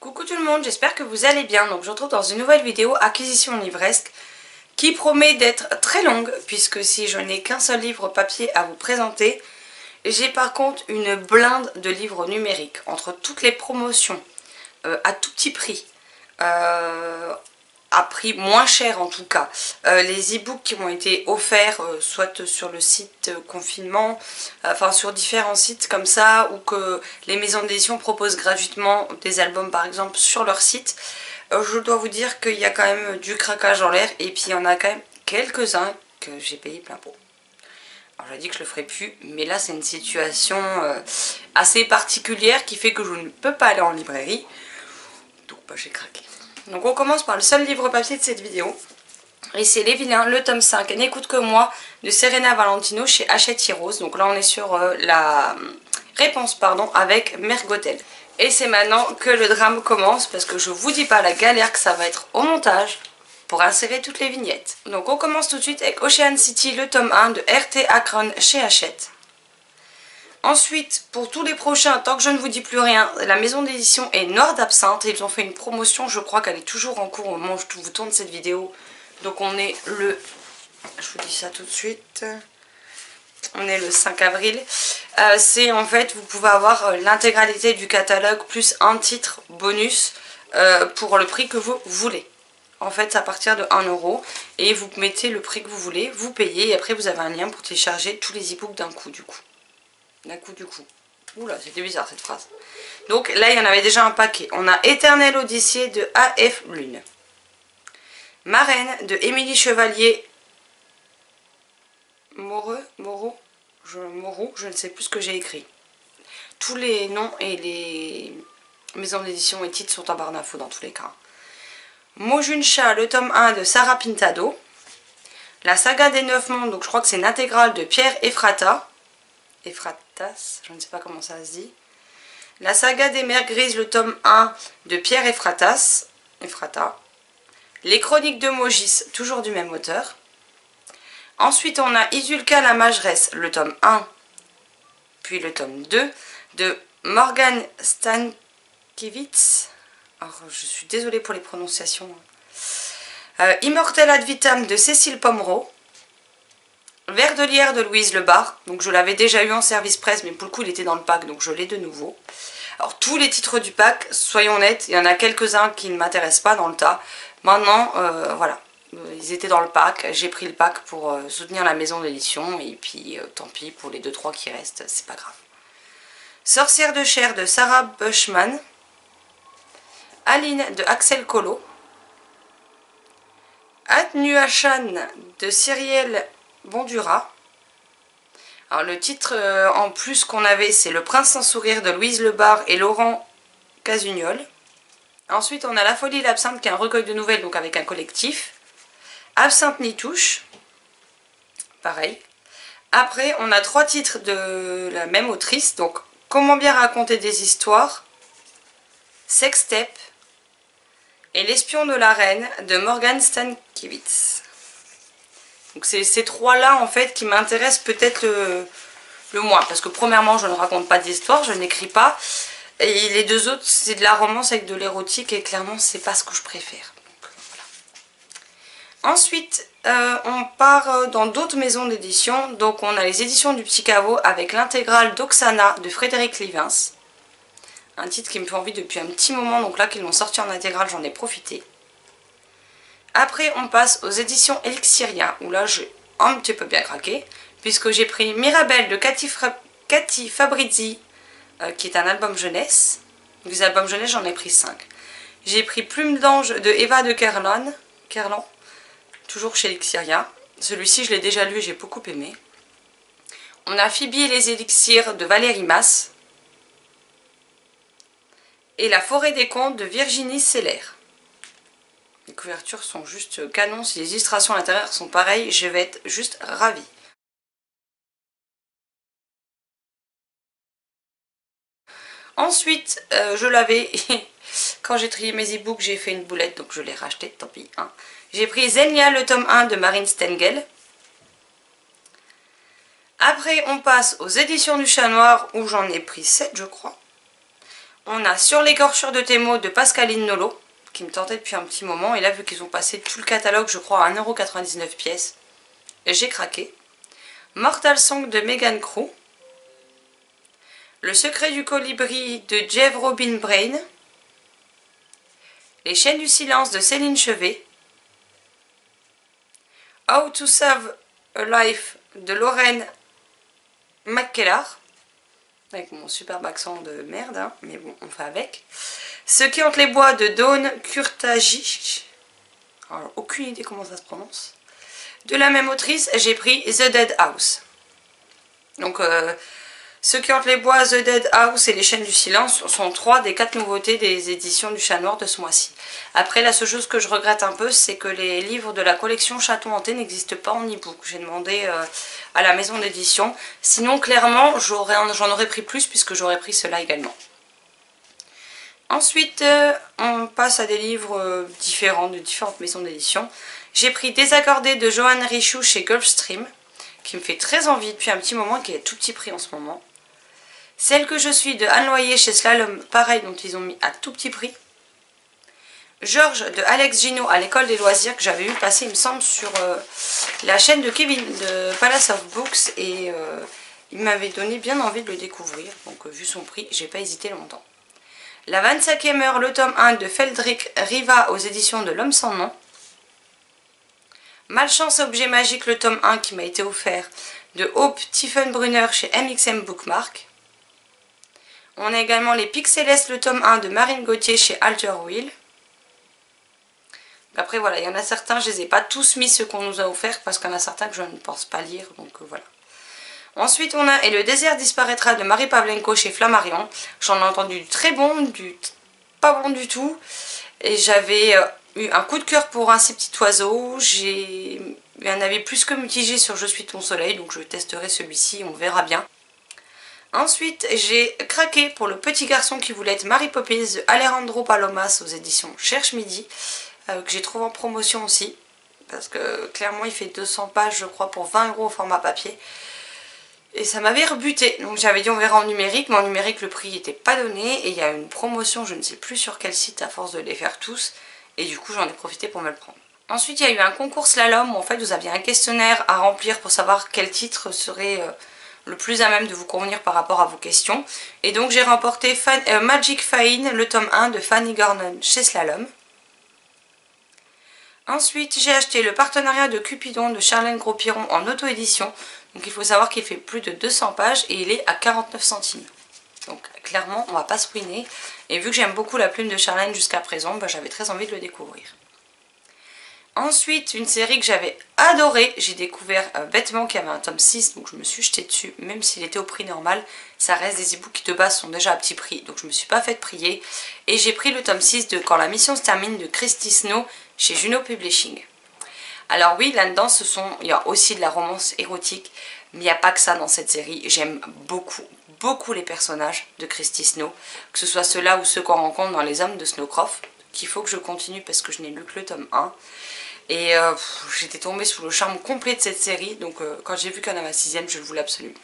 Coucou tout le monde, j'espère que vous allez bien. Donc je vous retrouve dans une nouvelle vidéo acquisition livresque qui promet d'être très longue puisque si je n'ai qu'un seul livre papier à vous présenter, j'ai par contre une blinde de livres numériques entre toutes les promotions à tout petit prix, à prix moins cher en tout cas, les e-books qui m'ont été offerts soit sur le site confinement, enfin sur différents sites comme ça, ou que les maisons d'édition proposent gratuitement des albums par exemple sur leur site. Je dois vous dire qu'il y a quand même du craquage en l'air, et puis il y en a quand même quelques-uns que j'ai payé plein pot. Alors j'ai dit que je le ferai plus, mais là c'est une situation assez particulière qui fait que je ne peux pas aller en librairie, donc bah, j'ai craqué. Donc on commence par le seul livre papier de cette vidéo, et c'est Les Vilains, le tome 5, N'écoute que moi, de Serena Valentino chez Hachette Heroes. Donc là on est sur la réponse avec Mergotel. Et c'est maintenant que le drame commence, parce que je vous dis pas la galère que ça va être au montage pour insérer toutes les vignettes. Donc on commence tout de suite avec Ocean City, le tome 1 de R.T. Akron chez Hachette. Ensuite, pour tous les prochains, tant que je ne vous dis plus rien, la maison d'édition est Noir d'Absinthe. Ils ont fait une promotion, je crois qu'elle est toujours en cours au moment où je vous tourne cette vidéo. Donc on est le... je vous dis ça tout de suite. On est le 5 avril. C'est en fait, vous pouvez avoir l'intégralité du catalogue plus un titre bonus pour le prix que vous voulez. En fait, c'est à partir de 1 € et vous mettez le prix que vous voulez, vous payez et après vous avez un lien pour télécharger tous les e-books d'un coup du coup. Oula, c'était bizarre cette phrase. Donc là, il y en avait déjà un paquet. On a Éternelle Odyssée de A.F. Lune. Marraine de Émilie Chevalier. Moreau, je ne sais plus ce que j'ai écrit. Tous les noms et les maisons d'édition et titres sont en barre d'infos dans tous les cas. Mojuncha, le tome 1 de Sarah Pintado. La saga des 9 mondes, donc je crois que c'est une intégrale de Pierre Ephrata. Ephratas, je ne sais pas comment ça se dit. La saga des mers grises, le tome 1 de Pierre Ephrata. Les chroniques de Mogis, toujours du même auteur. Ensuite on a Isulka la mageresse, le tome 1, puis le tome 2 de Morgan Stankiewicz. Alors, je suis désolée pour les prononciations. Immortel ad vitam de Cécile Pomereau. Vers de lierre de Louise Lebar, donc je l'avais déjà eu en service presse, mais pour le coup il était dans le pack, donc je l'ai de nouveau. Alors tous les titres du pack, soyons honnêtes, il y en a quelques-uns qui ne m'intéressent pas dans le tas. Maintenant, voilà, ils étaient dans le pack, j'ai pris le pack pour soutenir la maison d'édition, et puis tant pis pour les 2-3 qui restent, c'est pas grave. Sorcière de chair de Sarah Bushman. Aline de Axel Collot. Atnuachan de Cyrielle Bondura. Alors le titre en plus qu'on avait, c'est Le Prince sans sourire de Louise Lebar et Laurent Casugnol. Ensuite on a La Folie et l'Absinthe qui est un recueil de nouvelles, donc avec un collectif. Absinthe n'y touche, pareil. Après on a 3 titres de la même autrice, donc Comment bien raconter des histoires, Sextep et L'espion de la reine de Morgan Stankiewicz. Donc c'est ces 3-là en fait qui m'intéressent peut-être le moins. Parce que premièrement je ne raconte pas d'histoire, je n'écris pas. Et les 2 autres c'est de la romance avec de l'érotique et clairement c'est pas ce que je préfère. Donc, voilà. Ensuite on part dans d'autres maisons d'édition. Donc on a les éditions du Petit Caveau avec l'intégrale d'Oksana de Frédéric Livens. Un titre qui me fait envie depuis un petit moment, donc là qu'ils l'ont sorti en intégrale j'en ai profité. Après on passe aux éditions Elixiria, où là j'ai un petit peu bien craqué, puisque j'ai pris Mirabelle de Cathy Fabrizi, qui est un album jeunesse. Les albums jeunesse j'en ai pris 5. J'ai pris Plume d'ange de Eva de Kerlan, toujours chez Elixiria. Celui-ci je l'ai déjà lu et j'ai beaucoup aimé. On a Phoebe et les élixirs de Valérie Masse. Et La forêt des contes de Virginie Seller. Les couvertures sont juste canon, si les illustrations à l'intérieur sont pareilles, je vais être juste ravie. Ensuite, je l'avais, quand j'ai trié mes e-books, j'ai fait une boulette, donc je l'ai racheté, tant pis. Hein. J'ai pris Zenia, le tome 1 de Marine Stengel. Après, on passe aux éditions du Chat Noir, où j'en ai pris 7, je crois. On a Sur l'écorchure de tes mots de Pascaline Nolo, qui me tentait depuis un petit moment. Et là, vu qu'ils ont passé tout le catalogue, je crois, à 1,99 € pièce, j'ai craqué. Mortal Song de Megan Crow. Le secret du colibri de Jeff Robin Brain. Les chaînes du silence de Céline Chevet. How to Save a Life de Lorraine McKellar. Avec mon superbe accent de merde, hein, mais bon, on fait avec. Ce qui hante les bois de Dawn Kurtagic. Alors, aucune idée comment ça se prononce. De la même autrice, j'ai pris The Dead House. Donc, Ce qui hante les bois, The Dead House et Les chaînes du silence sont 3 des 4 nouveautés des éditions du Chat Noir de ce mois-ci. Après, la seule chose que je regrette un peu, c'est que les livres de la collection Chaton Hanté n'existent pas en e-book. J'ai demandé à la maison d'édition. Sinon, clairement, j'en aurais pris plus puisque j'aurais pris cela également. Ensuite, on passe à des livres différents de différentes maisons d'édition. J'ai pris Désaccordé de Joanne Richou chez Gulfstream, qui me fait très envie depuis un petit moment, qui est à tout petit prix en ce moment. Celle que je suis de Anne Loyer chez Slalom, pareil, dont ils ont mis à tout petit prix. Georges de Alex Gino à l'école des loisirs, que j'avais vu passer, il me semble, sur la chaîne de Kevin de Palace of Books, et il m'avait donné bien envie de le découvrir, donc vu son prix, j'ai pas hésité longtemps. La 25e heure, le tome 1 de Feldrick Riva aux éditions de L'Homme sans nom. Malchance et objet magique, le tome 1 qui m'a été offert de Hope Tiefenbrunner chez MXM Bookmark. On a également Les Pics Célestes, le tome 1 de Marine Gauthier chez Alter Wheel. Après voilà, il y en a certains, je les ai pas tous mis ceux qu'on nous a offerts parce qu'il y en a certains que je ne pense pas lire, donc voilà. Ensuite on a Et le désert disparaîtra de Marie Pavlenko chez Flammarion. J'en ai entendu du très bon, du pas bon du tout. Et j'avais eu un coup de cœur pour Un si petit oiseau. J'ai eu un avis plus que mitigé sur Je suis ton soleil, donc je testerai celui-ci, on verra bien. Ensuite, j'ai craqué pour Le petit garçon qui voulait être Mary Poppins de Alejandro Palomas aux éditions Cherche Midi, que j'ai trouvé en promotion aussi, parce que clairement il fait 200 pages je crois pour 20 € au format papier. Et ça m'avait rebuté, donc j'avais dit on verra en numérique, mais en numérique le prix n'était pas donné, et il y a une promotion, je ne sais plus sur quel site à force de les faire tous, et du coup j'en ai profité pour me le prendre. Ensuite il y a eu un concours slalom où en fait vous aviez un questionnaire à remplir pour savoir quel titre serait le plus à même de vous convenir par rapport à vos questions. Et donc j'ai remporté Magic Fine, le tome 1 de Fanny Gordon chez Slalom. Ensuite j'ai acheté Le partenariat de Cupidon de Charlène Gros-Piron en auto-édition. Donc il faut savoir qu'il fait plus de 200 pages et il est à 49 centimes. Donc clairement on va pas se ruiner. Et vu que j'aime beaucoup la plume de Charlène jusqu'à présent, bah, j'avais très envie de le découvrir. Ensuite, une série que j'avais adorée, j'ai découvert bêtement qu'il y avait un tome 6, donc je me suis jetée dessus, même s'il était au prix normal. Ça reste des e-books qui de base sont déjà à petit prix, donc je me suis pas fait prier. Et j'ai pris le tome 6 de Quand la mission se termine de Christy Snow chez Juno Publishing. Alors oui, là-dedans, il y a aussi de la romance érotique, mais il n'y a pas que ça dans cette série. J'aime beaucoup, beaucoup les personnages de Christy Snow, que ce soit ceux-là ou ceux qu'on rencontre dans Les Hommes de Snowcroft, qu'il faut que je continue parce que je n'ai lu que le tome 1. Et j'étais tombée sous le charme complet de cette série, donc quand j'ai vu qu'il y en avait un 6ème, je le voulais absolument.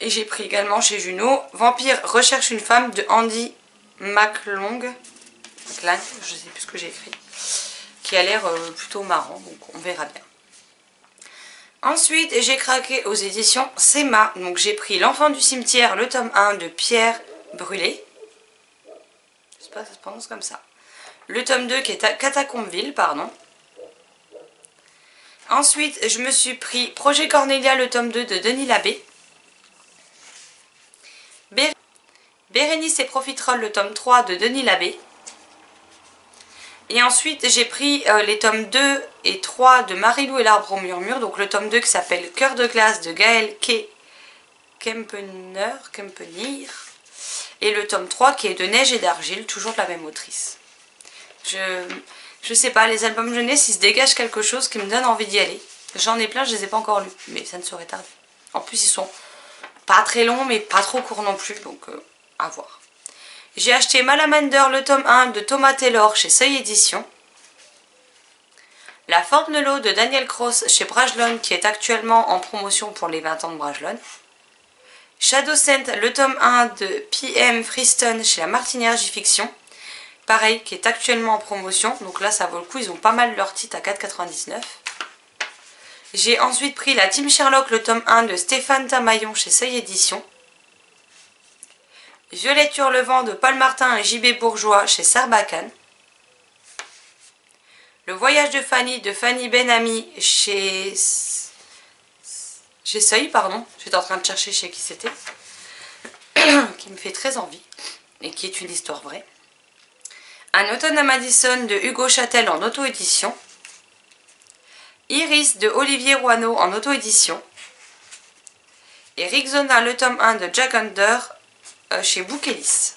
Et j'ai pris également chez Juno Vampire recherche une femme de Andy McLang, je sais plus ce que j'ai écrit, qui a l'air plutôt marrant, donc on verra bien. Ensuite, j'ai craqué aux éditions Sema, donc j'ai pris L'Enfant du cimetière, le tome 1 de Pierre Brûlé. Je sais pas si ça se prononce comme ça. Le tome 2 qui est à Catacombeville, pardon. Ensuite, je me suis pris Projet Cornelia, le tome 2 de Denis Labbé. Bérénice et Profiterole, le tome 3 de Denis Labbé. Et ensuite, j'ai pris les tomes 2 et 3 de Marilou et l'Arbre au murmure. Donc le tome 2 qui s'appelle Cœur de glace de Gaël Kempener. Et le tome 3 qui est de Neige et d'argile, toujours de la même autrice. Je sais pas, les albums jeunesse, ils se dégagent quelque chose qui me donne envie d'y aller. J'en ai plein, je les ai pas encore lus, mais ça ne saurait tarder. En plus, ils sont pas très longs, mais pas trop courts non plus, donc à voir. J'ai acheté Malamander, le tome 1 de Thomas Taylor chez Seuil Édition. La Forme de l'eau de Daniel Cross chez Brajlon, qui est actuellement en promotion pour les 20 ans de Brajlon. Shadow Scent, le tome 1 de PM Freestone chez la Martinière J-Fiction. Pareil, qui est actuellement en promotion. Donc là, ça vaut le coup. Ils ont pas mal leurs titres à 4,99 €. J'ai ensuite pris la Team Sherlock, le tome 1 de Stéphane Tamaillon chez Seuil Édition. Violette Hurlevent de Paul Martin et JB Bourgeois chez Sarbacane. Le voyage de Fanny Benami chez Seuil, pardon. J'étais en train de chercher chez qui c'était. Qui me fait très envie et qui est une histoire vraie. Un automne à Madison de Hugo Châtel en auto-édition. Iris de Olivier Roineau en auto-édition. Et Rixona, le tome 1 de Jack Under chez Bouquelis.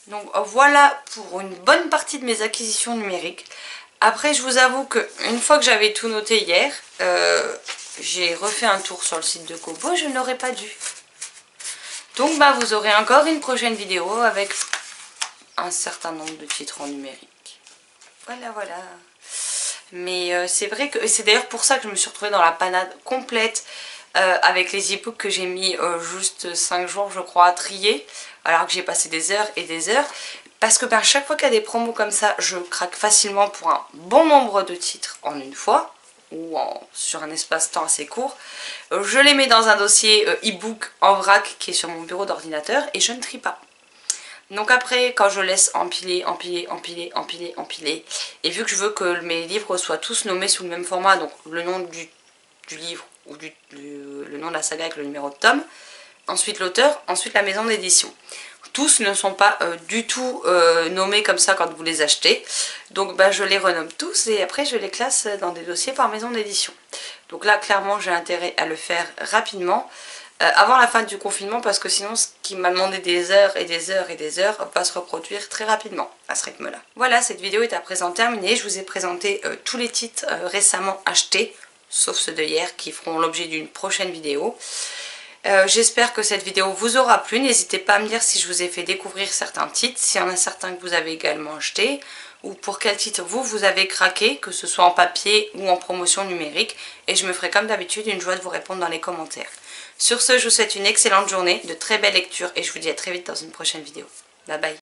Donc voilà pour une bonne partie de mes acquisitions numériques. Après, je vous avoue qu'une fois que j'avais tout noté hier, j'ai refait un tour sur le site de Kobo, je n'aurais pas dû. Donc bah, vous aurez encore une prochaine vidéo avec un certain nombre de titres en numérique. Voilà, voilà. Mais c'est vrai que c'est d'ailleurs pour ça que je me suis retrouvée dans la panade complète avec les e-books que j'ai mis juste 5 jours je crois à trier, alors que j'ai passé des heures et des heures. Parce que chaque fois qu'il y a des promos comme ça, je craque facilement pour un bon nombre de titres en une fois, ou sur un espace-temps assez court. Je les mets dans un dossier e-book en vrac qui est sur mon bureau d'ordinateur et je ne trie pas. Donc après, quand je laisse empiler, et vu que je veux que mes livres soient tous nommés sous le même format, donc le nom du livre ou le nom de la saga avec le numéro de tome, ensuite l'auteur, ensuite la maison d'édition. Tous ne sont pas du tout nommés comme ça quand vous les achetez. Donc bah, je les renomme tous et après je les classe dans des dossiers par maison d'édition. Donc là clairement j'ai intérêt à le faire rapidement avant la fin du confinement parce que sinon ce qui m'a demandé des heures et des heures et des heures va se reproduire très rapidement à ce rythme là. Voilà, cette vidéo est à présent terminée. Je vous ai présenté tous les titres récemment achetés, sauf ceux de hier qui feront l'objet d'une prochaine vidéo. J'espère que cette vidéo vous aura plu. N'hésitez pas à me dire si je vous ai fait découvrir certains titres, s'il y en a certains que vous avez également achetés, ou pour quel titre vous avez craqué, que ce soit en papier ou en promotion numérique. Et je me ferai comme d'habitude une joie de vous répondre dans les commentaires. Sur ce, je vous souhaite une excellente journée, de très belles lectures et je vous dis à très vite dans une prochaine vidéo. Bye bye.